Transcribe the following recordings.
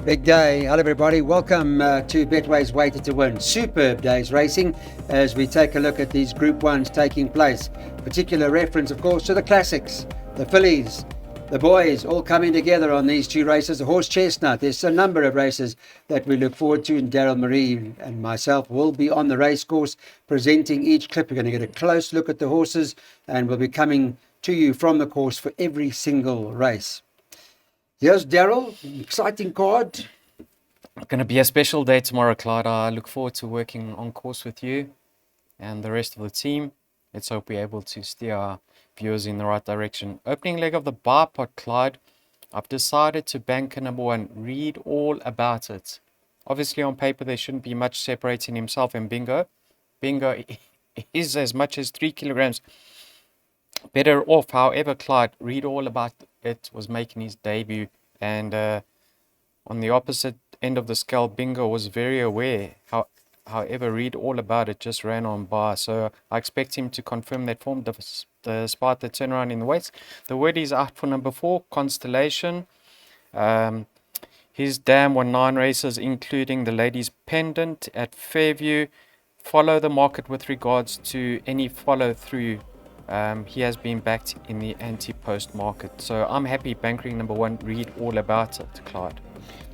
Big day. Hello everybody. Welcome to Betway's Weighted to Win. Superb day's racing as we take a look at these Group 1s taking place. Particular reference, of course, to the classics, the Phillies, the boys all coming together on these two races. The horse Chestnut. There's a number of races that we look forward to, and Darryl, Marie and myself will be on the race course presenting each clip. We're going to get a close look at the horses and we'll be coming to you from the course for every single race. Here's Darryl, exciting card. Going to be a special day tomorrow, Clyde. I look forward to working on course with you and the rest of the team. Let's hope we're able to steer our viewers in the right direction. Opening leg of the bipot, Clyde. I've decided to bank a number 1. Read all about it. Obviously, on paper, there shouldn't be much separating himself and Bingo. Bingo is as much as 3 kilograms better off. However, Clyde, read all about it, was making his debut, and on the opposite end of the scale, Bingo was very aware. However, read all about it just ran on by, so I expect him to confirm that form despite the turnaround in the weights. The word is out for number 4, Constellation. His dam won 9 races, including the ladies' pendant at Fairview. Follow the market with regards to any follow-through. He has been backed in the anti-post market. So I'm happy bankering number 1, read all about it, Clyde.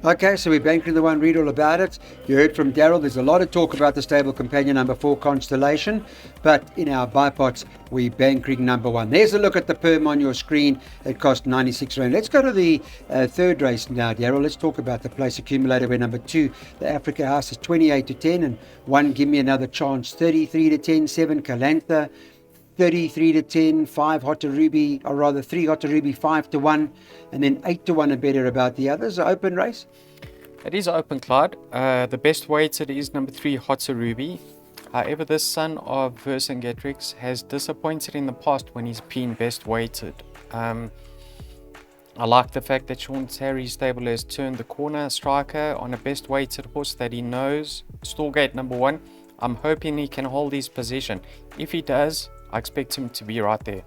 Okay, so we're bankering the 1, read all about it. You heard from Darryl, there's a lot of talk about the stable companion number 4, Constellation, but in our bipots, we're bankering number 1. There's a look at the perm on your screen. It cost 96 Rand. Let's go to the third race now, Darryl. Let's talk about the place accumulator where number 2, the Africa House, is 28 to 10, and 1, Give Me Another Chance, 33 to 10, 7, Calantha, 33 to 10, 5 Hot to Ruby, or rather 3 Hot to Ruby, 5 to 1, and then 8 to 1 and better about the others. Open race? It is open, Clyde. The best weighted is number 3, Hot to Ruby. However, this son of Vercingetorix has disappointed in the past when he's been best weighted. I like the fact that Sean Terry's stable has turned the corner striker on a best weighted horse that he knows. Stallgate number 1. I'm hoping he can hold his position. If he does, I expect him to be right there.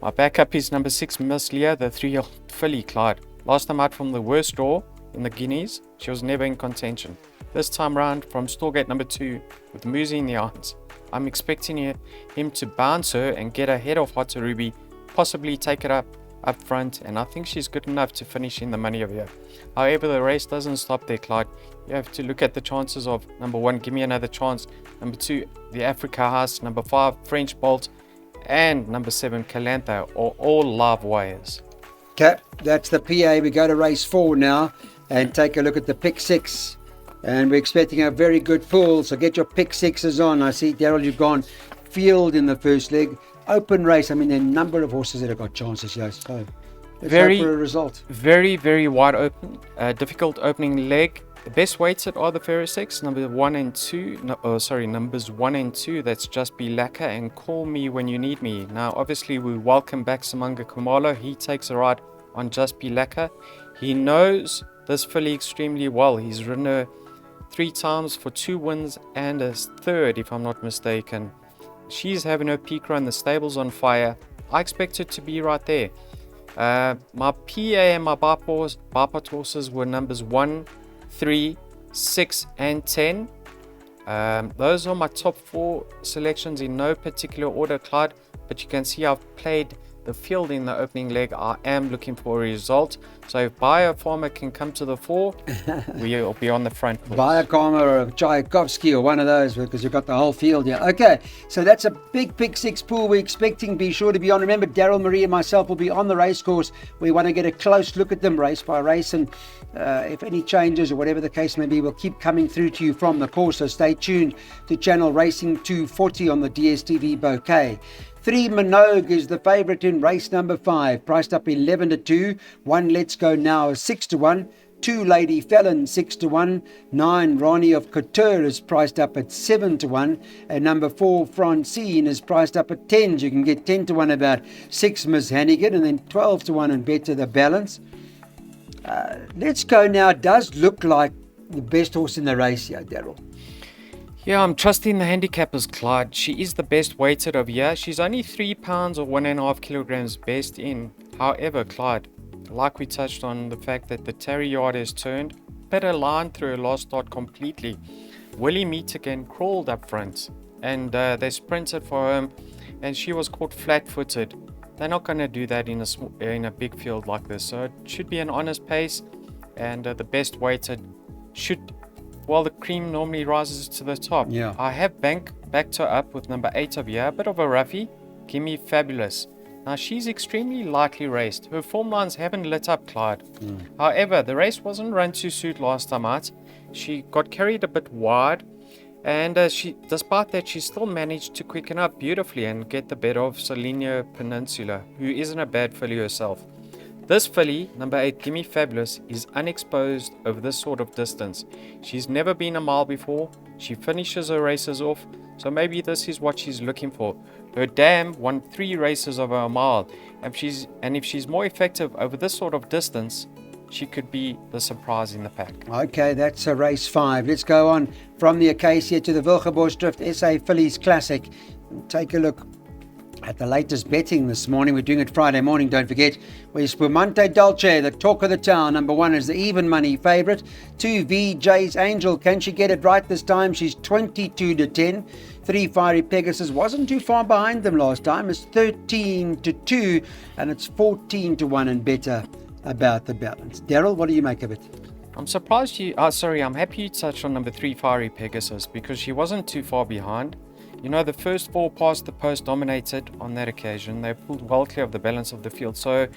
My backup is number 6, Miss Leah, the 3-year-old filly, Clyde. Last time out from the worst draw in the Guineas, she was never in contention. This time round from Stallgate number 2 with Muzi in the arms, I'm expecting him to bounce her and get ahead of Hot to Ruby, possibly take it up front, and I think she's good enough to finish in the money of here. However, the race doesn't stop there, Clyde. You have to look at the chances of number 1, Give Me Another Chance, number 2, the Africa House, number 5, French Bolt, and number 7, Calantha, are all live wires. Okay, that's the PA. We go to race 4 now and take a look at the pick 6. And we're expecting a very good pull, so get your pick 6s on. I see, Darryl, you've gone field in the first leg. Open race. I mean, there are a number of horses that have got chances here. So let's hope for a result. Very, very wide open. Difficult opening leg. The best weighted are the Ferris 6, numbers 1 and 2. Numbers 1 and 2. That's Just Be Lacquer and Call Me When You Need Me. Now, obviously, we welcome back Samanga Kumalo. He takes a ride on Just Be Lacquer. He knows this filly extremely well. He's ridden her 3 times for 2 wins and a third, if I'm not mistaken. She's having her peak run. The stable's on fire. I expect it to be right there. My PA and my bipot horses were numbers 1, 3, 6 and 10. Those are my top 4 selections in no particular order, Clyde, but you can see I've played the field in the opening leg. I am looking for a result, so if Biofarmer can come to the fore, we'll be on the front. Biofarmer or Tchaikovsky or one of those, because you've got the whole field here. Okay, so that's a big pick 6 pool we're expecting. Be sure to be on. Remember, Darryl, Marie and myself will be on the race course. We want to get a close look at them race by race, and if any changes or whatever the case may be, we'll keep coming through to you from the course, so stay tuned to channel Racing 240 on the DSTV bouquet. 3 Minogue is the favourite in race number 5, priced up 11 to 2. 1 Let's Go Now is 6 to 1. 2 Lady Felon 6 to 1. 9 Ronnie of Couture is priced up at 7 to 1. And number 4 Francine is priced up at 10. You can get 10 to 1 about 6 Miss Hannigan, and then 12 to 1 and better the balance. Let's Go Now does look like the best horse in the race here, Darryl. Yeah, I'm trusting the handicappers, Clyde. She is the best weighted of here. She's only 3 pounds or 1.5 kilograms best in. However, Clyde, like we touched on the fact that the Terry yard has turned, had a line through her last start completely. Willie Meet again crawled up front, and they sprinted for him, and she was caught flat-footed. They're not going to do that in a big field like this, so it should be an honest pace, and the best weighted should, well, the cream normally rises to the top. Yeah. I have backed her up with number 8 of here, a bit of a roughie, Gimme Fabulous. Now, she's extremely lightly raced. Her form lines haven't lit up, Clyde. However, the race wasn't run to suit last time out. She got carried a bit wide, and despite that, she still managed to quicken up beautifully and get the better of Selenia Peninsula, who isn't a bad filly herself. This filly, number 8, Gimme Fabulous, is unexposed over this sort of distance. She's never been a mile before. She finishes her races off, so maybe this is what she's looking for. Her dam won 3 races over a mile, and if she's more effective over this sort of distance, she could be the surprise in the pack. Okay, that's a race 5. Let's go on from the Acacia to the Wilgeborgsdrift SA Phillies Classic. Take a look at the latest betting this morning. We're doing it Friday morning, don't forget. We're Spumante Dolce, the talk of the town. Number 1 is the even money favourite. 2, VJ's Angel. Can she get it right this time? She's 22-10. 3, Fiery Pegasus wasn't too far behind them last time. It's 13-2, and it's 14-1 and better about the balance. Darryl, what do you make of it? I'm happy you touched on number 3, Fiery Pegasus, because she wasn't too far behind. You know, the first 4 past the post dominated on that occasion. They pulled well clear of the balance of the field. So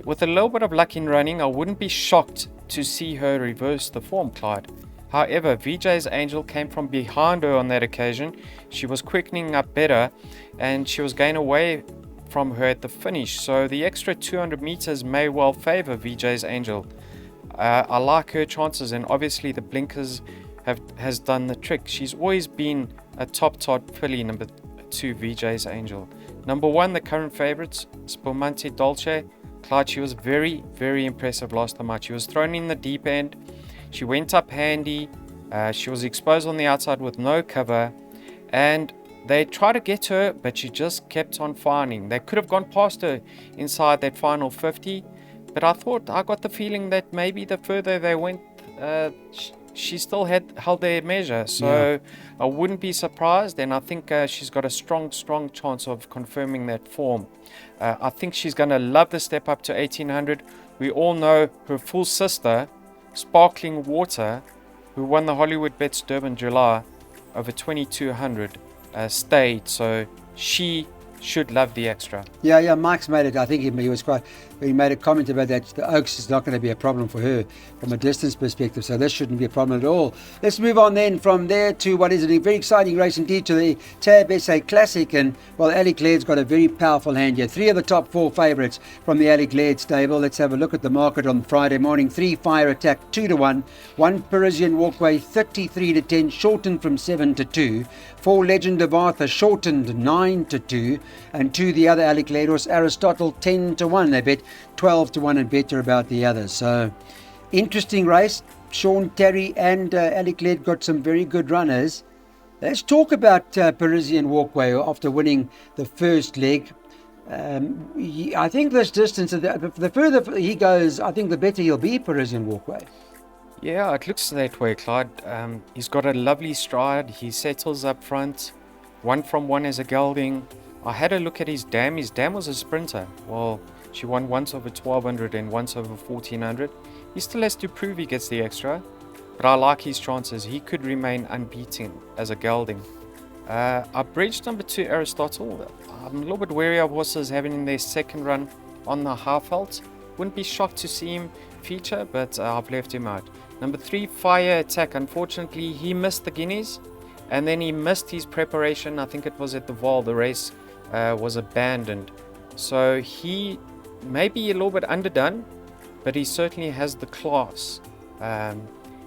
with a little bit of luck in running, I wouldn't be shocked to see her reverse the form, Clyde. However, VJ's Angel came from behind her on that occasion. She was quickening up better, and she was going away from her at the finish. So the extra 200 meters may well favor VJ's Angel. I like her chances, and obviously the blinkers has done the trick. She's always been a top filly, number 2, VJ's Angel. Number 1, the current favourites, Spumante Dolce. Clyde, she was very, very impressive last time out. She was thrown in the deep end. She went up handy. She was exposed on the outside with no cover. And they tried to get her, but she just kept on firing. They could have gone past her inside that final 50. But I got the feeling that maybe the further they went, she still held their measure. So I wouldn't be surprised, and I think she's got a strong chance of confirming that form. I think she's going to love the step up to 1800. We all know her full sister, Sparkling Water, who won the Hollywood Bets Durban July over 2200, stayed. So she should love the extra. Yeah, Mike's made it. I think he made a comment about that. The Oaks is not going to be a problem for her from a distance perspective, so this shouldn't be a problem at all. Let's move on then from there to what is a very exciting race indeed, to the Tab SA Classic. And well, Alec Laird's got a very powerful hand here. 3 of the top 4 favourites from the Alec Laird stable. Let's have a look at the market on Friday morning. 3, Fire Attack 2-1, 1, Parisian Walkway 33-10, shortened from 7-2. 4, Legend of Arthur shortened 9-2, and 2, the other Alec Laird horse, Aristotle 10-1. They bet 12-1 and better about the others. So interesting race. Sean Terry and Alec Laird got some very good runners. Let's talk about Parisian Walkway after winning the first leg. I think this distance, the further he goes, I think the better he'll be, Parisian Walkway. Yeah, it looks that way, Clyde. He's got a lovely stride. He settles up front. 1 from 1 as a gelding. I had a look at his dam. His dam was a sprinter. Well, she won once over 1200 and once over 1400. He still has to prove he gets the extra, but I like his chances. He could remain unbeaten as a gelding. I bridged number 2, Aristotle. I'm a little bit wary of horses having their second run on the half-halt. Wouldn't be shocked to see him feature, but I've left him out. Number 3, Fire Attack. Unfortunately, he missed the guineas, and then he missed his preparation. I think it was at the Val. The race was abandoned. So he may be a little bit underdone, but he certainly has the class.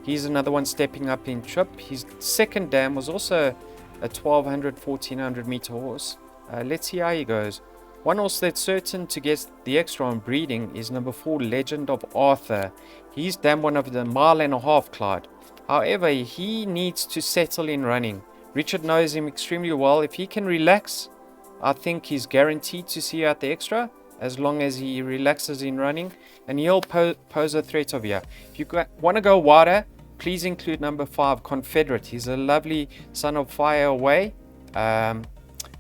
He's another one stepping up in trip. His second dam was also a 1200, 1400 meter horse. Let's see how he goes. One horse that's certain to get the extra on breeding is number 4, Legend of Arthur. He's dam one of the 1.5 mile, Clyde. However, he needs to settle in running. Richard knows him extremely well. If he can relax, I think he's guaranteed to see out the extra, as long as he relaxes in running, and he'll pose a threat over here. If you want to go wider, please include number 5, Confederate. He's a lovely son of Fire Away, and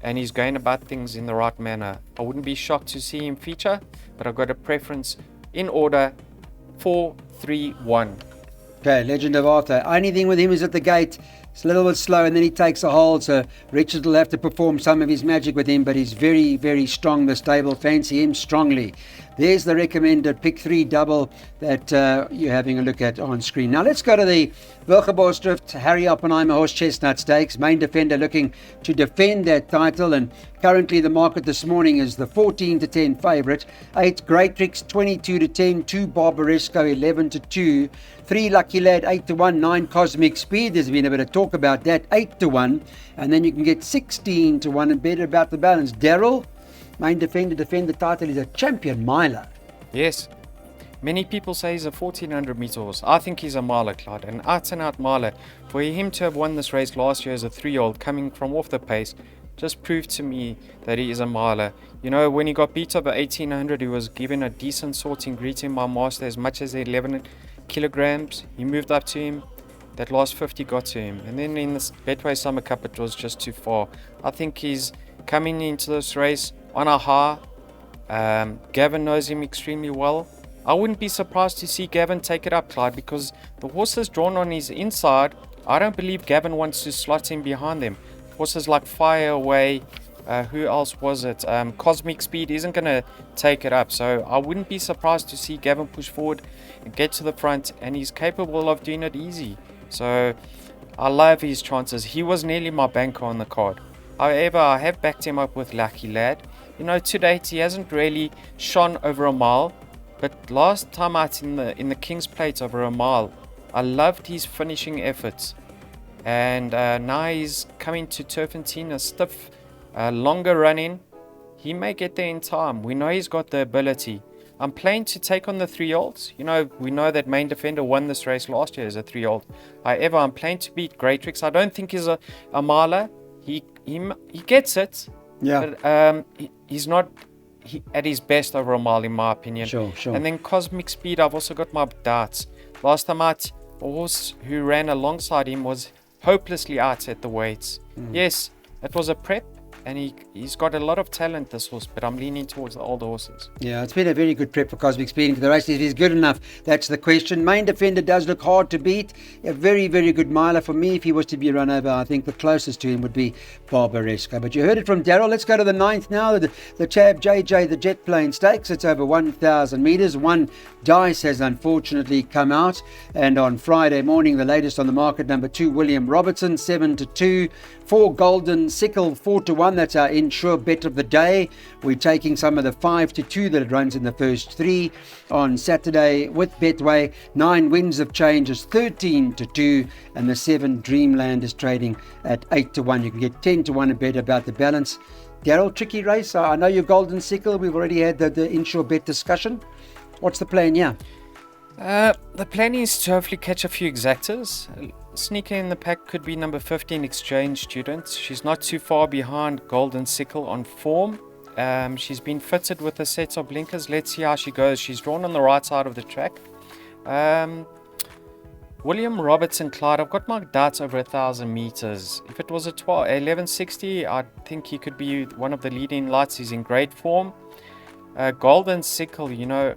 he's going about things in the right manner. I wouldn't be shocked to see him feature, but I've got a preference in order 4, 3, 1. Okay, Legend of Arthur. Only thing with him is at the gate. It's a little bit slow, and then he takes a hold, so Richard will have to perform some of his magic with him, but he's very, very strong. The stable fancy him strongly. There's the recommended pick 3 double that you're having a look at on screen. Now let's go to the Wilgeborgsdrift Harry Oppenheimer Horse Chestnut Stakes. Main defender looking to defend that title, and currently the market this morning is the 14-10 favourite. 8 Great Tricks 22-10, 2 Barbaresco 11-2, 3 Lucky Lad 8-1, 9 Cosmic Speed. There's been a bit of talk about that, 8-1, and then you can get 16-1 and better about the balance. Darryl, main defender, defend the title, is a champion miler. Yes, many people say he's a 1400 meter horse. I think he's a miler, Clyde, an out and out miler. For him to have won this race last year as a 3-year-old coming from off the pace just proved to me that he is a miler. You know, when he got beat over 1800, he was given a decent sorting greeting by Master, as much as 11 kilograms. He moved up to him. That last 50 got to him, and then in this Betway Summer Cup it was just too far. I think he's coming into this race on a high. Gavin knows him extremely well. I wouldn't be surprised to see Gavin take it up, Clyde, because the horse is drawn on his inside. I don't believe Gavin wants to slot him behind them. Horses like Fire Away, who else was it? Cosmic Speed isn't going to take it up. So I wouldn't be surprised to see Gavin push forward and get to the front, and he's capable of doing it easy. So I love his chances. He was nearly my banker on the card. However, I have backed him up with Lucky Lad. You know, to date he hasn't really shone over a mile, but last time out in the King's Plate over a mile, I loved his finishing efforts. And now he's coming to Turffontein, a stiff, longer running. He may get there in time. We know he's got the ability. I'm playing to take on the 3-year-olds. You know, we know that Main Defender won this race last year as a 3-year-old. However, I'm playing to beat Great Tricks. I don't think he's a miler. He gets it. Yeah. But he's not at his best over a mile, in my opinion. Sure. And then Cosmic Speed, I've also got my doubts. Last time out, a horse who ran alongside him was hopelessly out at the weights. Yes, it was a prep, and he's got a lot of talent, this horse, but I'm leaning towards the older horses. Yeah, it's been a very good prep for Cosmic Speed into the race. If he's good enough, that's the question. Main Defender does look hard to beat. A very, very good miler for me. If he was to be run over, I think the closest to him would be Barbaresco. But you heard it from Darryl. Let's go to the 9th now. The Chab JJ, the Jet Plane Stakes. It's over 1,000 metres. One dice has unfortunately come out. And on Friday morning, the latest on the market, number 2, William Robertson, 7-2. 4 Golden Sickle, 4-1. That's our insure bet of the day. We're taking some of the 5-2 that it runs in the first 3 on Saturday with Betway. 9 Winds of Change is 13-2, and the 7 Dreamland is trading at 8-1. You can get 10-1 and bet about the balance. Darryl, tricky race. I know your Golden Sickle. We've already had the insure bet discussion. What's the plan? Yeah. The plan is to hopefully catch a few exactors. Sneaker in the pack could be number 15 Exchange Student. She's not too far behind Golden Sickle on form. She's been fitted with a set of blinkers. Let's see how she goes. She's drawn on the right side of the track. William Robertson, Clyde, I've got my doubts over 1,000 meters. If it was a 1160, I think he could be one of the leading lights. He's in great form. Golden Sickle, you know,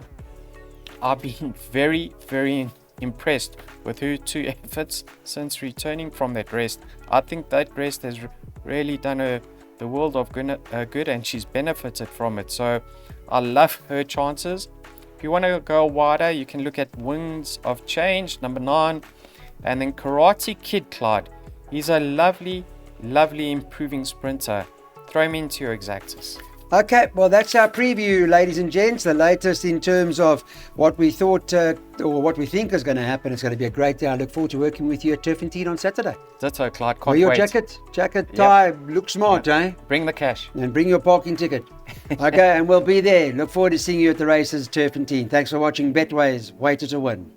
I've been very, very impressed with her 2 efforts since returning from that rest. I think that rest has really done her the world of good, and she's benefited from it. So I love her chances. If you want to go wider, you can look at Winds of Change, number 9, and then Karate Kid, Clyde. He's a lovely, lovely improving sprinter. Throw him into your exactas. Okay, well, that's our preview, ladies and gents. The latest in terms of what we thought or what we think is going to happen. It's going to be a great day. I look forward to working with you at Turffontein on Saturday. That's so, Clyde. Can't Wear your wait. jacket, tie, look smart, eh? Bring the cash. And bring your parking ticket. Okay, and we'll be there. Look forward to seeing you at the races, Turffontein. Thanks for watching Betway's Waiter to Win.